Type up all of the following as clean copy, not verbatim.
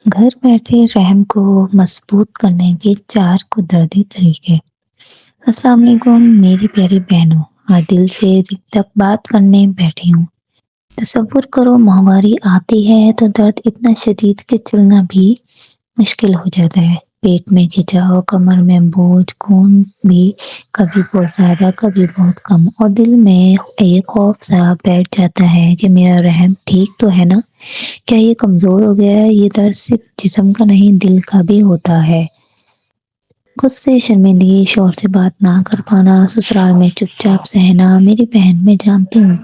گھر بیٹھے رحم کو مضبوط کرنے کے 4 قدرتی طریقے۔ السلام علیکم میری پیاری بہنوں، آج دل سے جب تک بات کرنے بیٹھی ہوں، تصور کرو ماہواری آتی ہے تو درد اتنا شدید کہ چلنا بھی مشکل ہو جاتا ہے۔ پیٹ میں کھچاؤ، کمر میں بوجھ، خون بھی کبھی بہت زیادہ کبھی بہت کم، اور دل میں ایک خوف سا بیٹھ جاتا ہے کہ میرا رحم ٹھیک تو ہے نا؟ کیا یہ کمزور ہو گیا ہے؟ یہ درد صرف جسم کا نہیں، دل کا بھی ہوتا ہے۔ خود سے شرمندگی، شوہر سے بات نہ کر پانا، سسرال میں چپ چاپ سہنا، میری بہن میں جانتی ہوں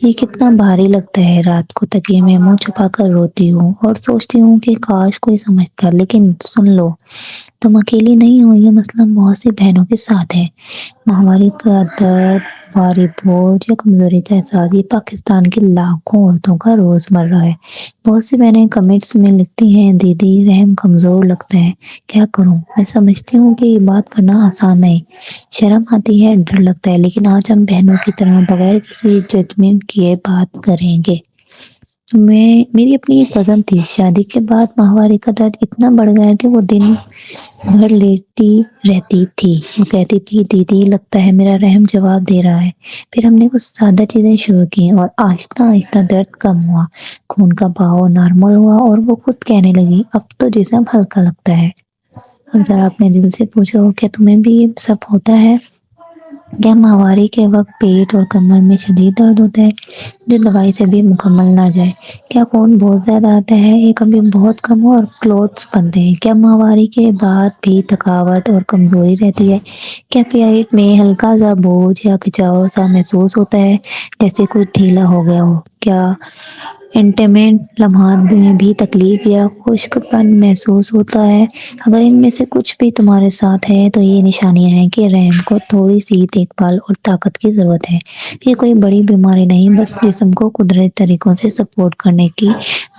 یہ کتنا بھاری لگتا ہے۔ رات کو تکیے میں منہ چھپا کر روتی ہوں اور سوچتی ہوں کہ کاش کوئی سمجھتا، لیکن سن لو، تم اکیلی نہیں ہو، یہ مسئلہ بہت سی بہنوں کے ساتھ ہے۔ ماہواری کا درد، بھاری بوجھ یا کمزوری کا احساس، یہ پاکستان کی لاکھوں عورتوں کا روزمرہ ہے۔ بہت سی بہنیں کمنٹس میں لکھتی ہیں، دیدی رحم کمزور لگتا ہے، کیا کروں؟ میں سمجھتی ہوں کہ یہ بات کرنا آسان نہیں، شرم آتی ہے، ڈر لگتا ہے، لیکن آج ہم بہنوں کی طرح بغیر کسی ججمنٹ کیے بات کریں گے۔ میری اپنی ایک کزن تھی، شادی کے بعد ماہواری کا درد اتنا بڑھ گیا کہ وہ دن بھر لیٹتی رہتی تھی۔ وہ کہتی تھی، دیدی لگتا ہے میرا رحم جواب دے رہا ہے۔ پھر ہم نے کچھ سادہ چیزیں شروع کی اور آہستہ آہستہ درد کم ہوا، خون کا بہاؤ نارمل ہوا، اور وہ خود کہنے لگی اب تو جسم ہلکا لگتا ہے۔ اب ذرا اپنے دل سے پوچھو، کیا تمہیں بھی یہ سب ہوتا ہے؟ کیا ماہواری کے وقت پیٹ اور کمر میں شدید درد ہوتا ہے جو دوائی سے بھی مکمل نہ جائے؟ کیا خون بہت زیادہ آتا ہے یا کبھی بہت کم اور کلوٹس بنتے ہیں؟ کیا ماہواری کے بعد بھی تھکاوٹ اور کمزوری رہتی ہے؟ کیا پیٹ میں ہلکا سا بوجھ یا کھچاؤ سا محسوس ہوتا ہے جیسے کوئی ڈھیلا ہو گیا ہو؟ کیا انٹیمیٹ لمحات میں بھی تکلیف یا خشک پن محسوس ہوتا ہے؟ اگر ان میں سے کچھ بھی تمہارے ساتھ ہے تو یہ نشانیاں ہیں کہ رحم کو تھوڑی سی دیکھ بھال اور طاقت کی ضرورت ہے۔ یہ کوئی بڑی بیماری نہیں، بس جسم کو قدرتی طریقوں سے سپورٹ کرنے کی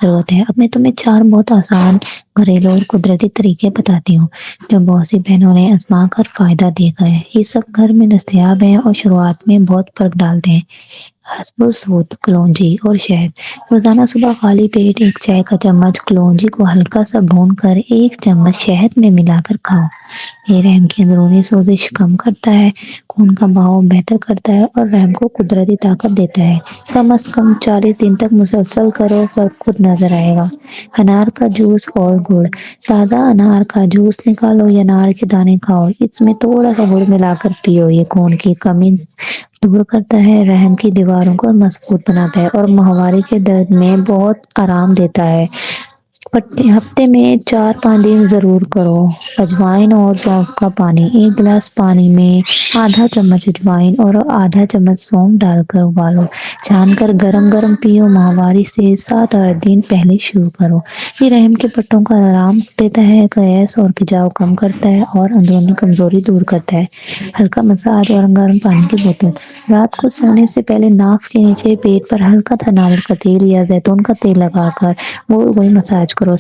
ضرورت ہے۔ اب میں تمہیں 4 بہت آسان گھریلو اور قدرتی طریقے بتاتی ہوں جو بہت سی بہنوں نے آزما کر فائدہ دیکھا ہے۔ یہ سب گھر میں دستیاب ہیں اور شروعات میں بہت فرق ڈالتے ہیں۔ حسب سود، کلونجی اور شہد۔ روزانہ صبح خالی پیٹ 1 چائے کا چمچ کلونجی کو ہلکا سا بھون کر 1 چمچ شہد میں ملا کر کھاؤ۔ یہ رحم کی اندرونی سوزش کم کرتا ہے، خون کا بہاؤ بہتر کرتا ہے اور رحم کو قدرتی طاقت دیتا ہے۔ کم از کم 40 دن تک مسلسل کرو، فرق خود نظر آئے گا۔ انار کا جوس اور گڑ۔ تازہ انار کا جوس نکالو یا انار کے دانے کھاؤ، اس میں تھوڑا سا گڑ ملا کر پیو۔ یہ خون کی کمی دور کرتا ہے، رحم کی دیواروں کو مضبوط بناتا ہے اور ماہواری کے درد میں بہت آرام دیتا ہے۔ ہفتے میں 4-5 دن ضرور کرو۔ اجوائن اور سونف کا پانی۔ 1 گلاس پانی میں آدھا چمچ اجوائن اور آدھا چمچ سونف ڈال کر ابالو، چھان کر گرم گرم پیو۔ ماہواری سے 7-8 دن پہلے شروع کرو۔ یہ رحم کے پٹھوں کا آرام دیتا ہے، گیس اور کھچاؤ کم کرتا ہے اور اندرونی کمزوری دور کرتا ہے۔ ہلکا مساج اور گرم پانی کی بوتل۔ رات کو سونے سے پہلے ناف کے نیچے پیٹ پر ہلکا سا ناریل کا تیل یا زیتون کا تیل لگا کر گول گول مساج کرو،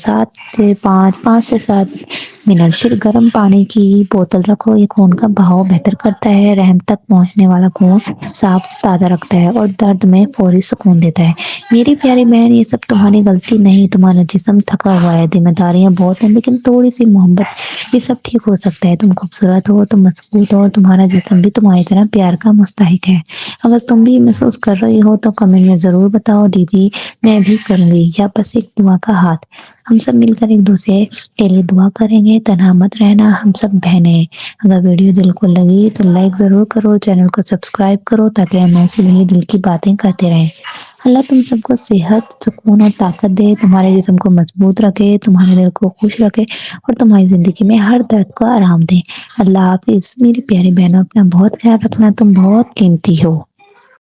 5 سے 7 منٹ۔ پھر گرم پانی کی بوتل رکھو۔ یہ خون کا بہاؤ بہتر کرتا ہے، رحم تک پہنچنے والا خون صاف تازہ رکھتا ہے اور درد میں فوری سکون دیتا ہے۔ میری پیاری بہن، یہ سب تمہاری غلطی نہیں، تمہارا جسم تھکا ہوا ہے، ذمہ داریاں بہت ہیں، لیکن تھوڑی سی محبت، یہ سب ٹھیک ہو سکتا ہے۔ تم خوبصورت ہو، تم مضبوط ہو اور تمہارا جسم بھی تمہاری طرح پیار کا مستحق ہے۔ اگر تم بھی محسوس کر رہی ہو تو کمنٹ میں ضرور بتاؤ، دیدی میں بھی کروں گی، یا بس ایک دعا کا ہاتھ۔ ہم سب مل کر ایک دوسرے کے لیے دعا کریں گے۔ تنہا مت رہنا، ہم سب بہنیں ہیں۔ اگر ویڈیو دل کو لگی تو لائک ضرور کرو، چینل کو سبسکرائب کرو تاکہ ہم ایسی ہی دل کی باتیں کرتے رہیں۔ اللہ تم سب کو صحت، سکون اور طاقت دے، تمہارے جسم کو مضبوط رکھے، تمہارے دل کو خوش رکھے اور تمہاری زندگی میں ہر درد کو آرام دے۔ اللہ حافظ میری پیاری بہنوں، اپنا بہت خیال رکھنا، تم بہت قیمتی ہو۔